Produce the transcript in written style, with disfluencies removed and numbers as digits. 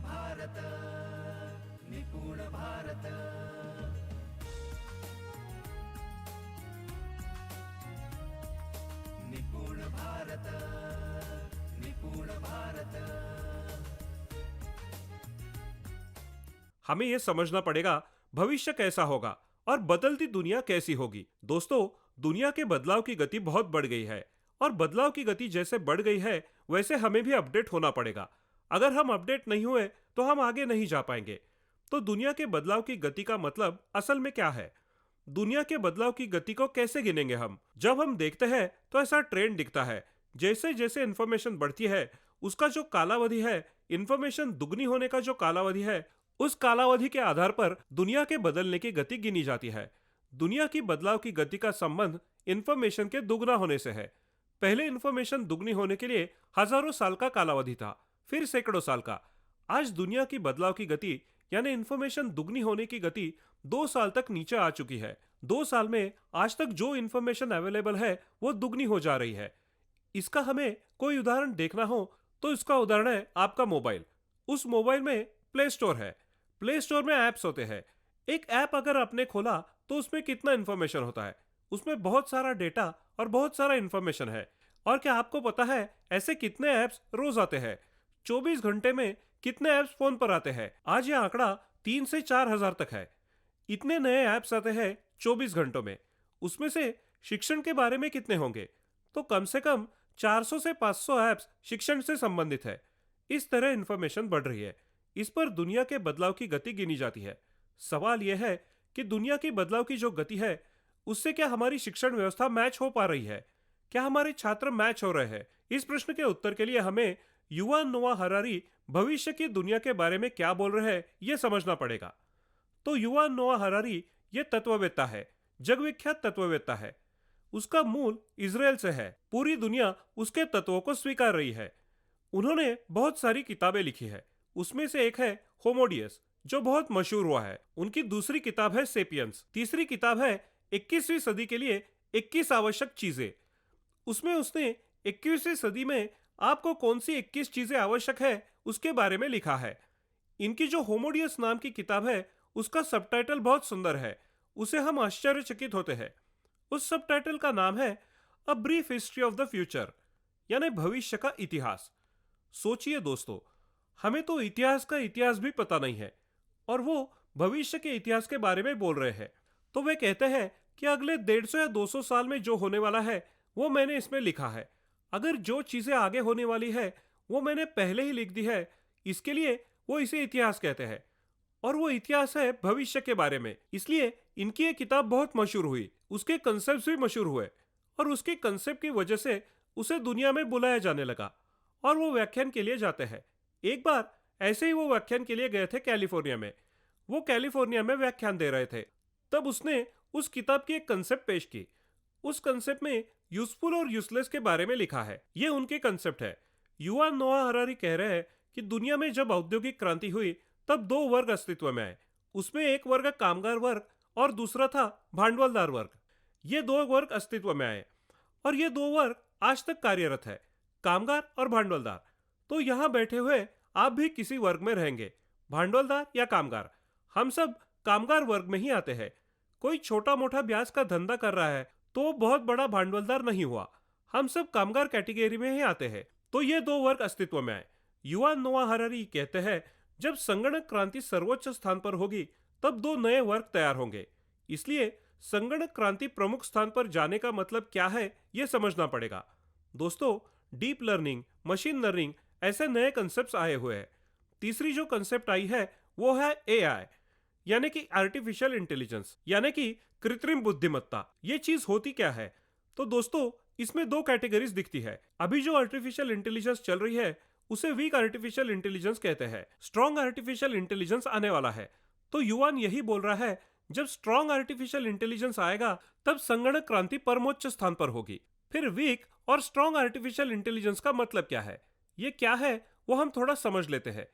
भारत निपुण भारत निपुण भारत निपुण भारत। हमें यह समझना पड़ेगा भविष्य कैसा होगा और बदलती दुनिया कैसी होगी। दोस्तों, दुनिया के बदलाव की गति बहुत बढ़ गई है और बदलाव की गति जैसे बढ़ गई है वैसे हमें भी अपडेट होना पड़ेगा। अगर हम अपडेट नहीं हुए तो हम आगे नहीं जा पाएंगे। तो दुनिया के बदलाव की गति का मतलब असल में क्या है? दुनिया के बदलाव की गति को कैसे गिनेंगे हम? जब हम देखते हैं तो ऐसा ट्रेंड दिखता है, जैसे जैसे इंफॉर्मेशन बढ़ती है उसका जो कालावधि है, इंफॉर्मेशन दुगनी होने का जो कालावधि है, उस कालावधि के आधार पर दुनिया के बदलने की गति गिनी जाती है। दुनिया की बदलाव की गति का संबंध इंफॉर्मेशन के दुगना होने से है। पहले इंफॉर्मेशन दुगनी होने के लिए हजारों साल का कालावधि था, फिर सैकड़ों साल का। आज दुनिया की बदलाव की गति यानी इंफॉर्मेशन दुगनी होने की गति 2 साल तक नीचे आ चुकी है। 2 साल में आज तक जो इंफॉर्मेशन अवेलेबल है वो दुगनी हो जा रही है। इसका हमें कोई उदाहरण देखना हो तो इसका उदाहरण है आपका मोबाइल। उस मोबाइल में प्ले स्टोर है। प्ले स्टोर में ऐप्स होते हैं। एक ऐप अगर आपने खोला तो उसमें कितना इंफॉर्मेशन होता है? उसमें बहुत सारा डेटा और बहुत सारा इंफॉर्मेशन है। और क्या आपको पता है ऐसे कितने ऐप्स रोज आते हैं? 24 घंटे में कितने ऐप्स फोन पर आते हैं? आज यह आंकड़ा 3 से 4 हजार तक है। इतने नए ऐप्स आते हैं 24 घंटों में। उसमें से शिक्षण के बारे में कितने होंगे? तो कम से कम 400 से 500 ऐप्स शिक्षण से संबंधित है। इस तरह इंफॉर्मेशन बढ़ रही है। इस पर दुनिया के बदलाव की गति गिनी जाती है। सवाल यह है कि दुनिया की बदलाव की जो गति है उससे क्या हमारी शिक्षण व्यवस्था मैच हो पा रही है? क्या हमारे छात्र मैच हो रहे हैं? इस प्रश्न के उत्तर के लिए हमें युवान नोआ हरारी भविष्य की दुनिया के बारे में क्या बोल रहे हैं यह समझना पड़ेगा। तो युवान नोआ हरारी ये तत्ववेत्ता है, जगविख्यात तत्ववेत्ता है। उसका मूल इजराइल से है। पूरी दुनिया उसके तत्वों को स्वीकार रही है। उन्होंने बहुत सारी किताबें लिखी है। उसमें से एक है होमोडियस जो बहुत मशहूर हुआ है। उनकी दूसरी किताब है सेपियंस। तीसरी किताब है 21वीं सदी के लिए 21 आवश्यक चीजें। उसमें उसने 21वीं सदी में आपको कौन सी 21 चीजें आवश्यक है उसके बारे में लिखा है। इनकी जो होमोडियस नाम की किताब है उसका सबटाइटल बहुत सुंदर है। उसे हम आश्चर्यचकित होते हैं। उस सबटाइटल का नाम है a brief history of the future यानी भविष्य का इतिहास। सोचिए दोस्तों, हमें तो इतिहास का इतिहास भी पता नहीं है और वो भविष्य के इतिहास के बारे में बोल रहे हैं। तो वे कहते हैं कि अगले 150 या 200 साल में जो होने वाला है वो मैंने इसमें लिखा है। अगर जो चीजें आगे होने वाली है वो मैंने पहले ही लिख दी है, इसके लिए वो इसे इतिहास कहते हैं। और वो इतिहास है भविष्य के बारे में। इसलिए इनकी एक किताब बहुत मशहूर हुई, उसके कंसेप्ट भी मशहूर हुए और उसके कंसेप्ट की वजह से उसे दुनिया में बुलाया जाने लगा और वो व्याख्यान के लिए जाते हैं। एक बार ऐसे ही वो व्याख्यान के लिए गए थे कैलिफोर्निया में। वो कैलिफोर्निया में व्याख्यान दे रहे थे। तब उसने उस किताब की एक कंसेप्ट पेश की। उस कंसेप्ट में यूजफुल और यूजलेस के बारे में लिखा है। ये उनके कंसेप्ट है। युवान नोआ हरारी कह रहे हैं कि दुनिया में जब औद्योगिक क्रांति हुई तब 2 वर्ग अस्तित्व में आए। उसमें एक वर्ग कामगार वर्ग और दूसरा था भांडवलदार वर्ग। ये 2 वर्ग अस्तित्व में आए और ये 2 वर्ग आज तक कार्यरत है, कामगार और भांडवलदार। तो यहाँ बैठे हुए आप भी किसी वर्ग में रहेंगे, भांडवलदार या कामगार। हम सब कामगार वर्ग में ही आते हैं। कोई छोटा मोटा ब्याज का धंधा कर रहा है तो बहुत बड़ा भांडवलदार नहीं हुआ। हम सब कामगार कैटेगरी में ही आते हैं। तो ये 2 वर्ग अस्तित्व में आए। युवान नोआ हरारी कहते हैं जब संगणक क्रांति सर्वोच्च स्थान पर होगी तब 2 नए वर्ग तैयार होंगे। इसलिए संगणक क्रांति प्रमुख स्थान पर जाने का मतलब क्या है यह समझना पड़ेगा। दोस्तों, डीप लर्निंग, मशीन लर्निंग ऐसे नए कंसेप्ट आए हुए हैं। तीसरी जो कंसेप्ट आई है वो है एआई यानी कि आर्टिफिशियल इंटेलिजेंस यानी कि कृत्रिम बुद्धिमत्ता। ये चीज होती क्या है? तो दोस्तों, इसमें 2 कैटेगरीज दिखती है। अभी जो आर्टिफिशियल इंटेलिजेंस चल रही है उसे वीक आर्टिफिशियल इंटेलिजेंस कहते हैं। स्ट्रॉन्ग आर्टिफिशियल इंटेलिजेंस आने वाला है। तो युवान यही बोल रहा है जब स्ट्रॉन्ग आर्टिफिशियल इंटेलिजेंस आएगा तब संगणक क्रांति परमोच्च स्थान पर होगी। फिर वीक और स्ट्रॉन्ग आर्टिफिशियल इंटेलिजेंस का मतलब क्या है, ये क्या है वो हम थोड़ा समझ लेते हैं।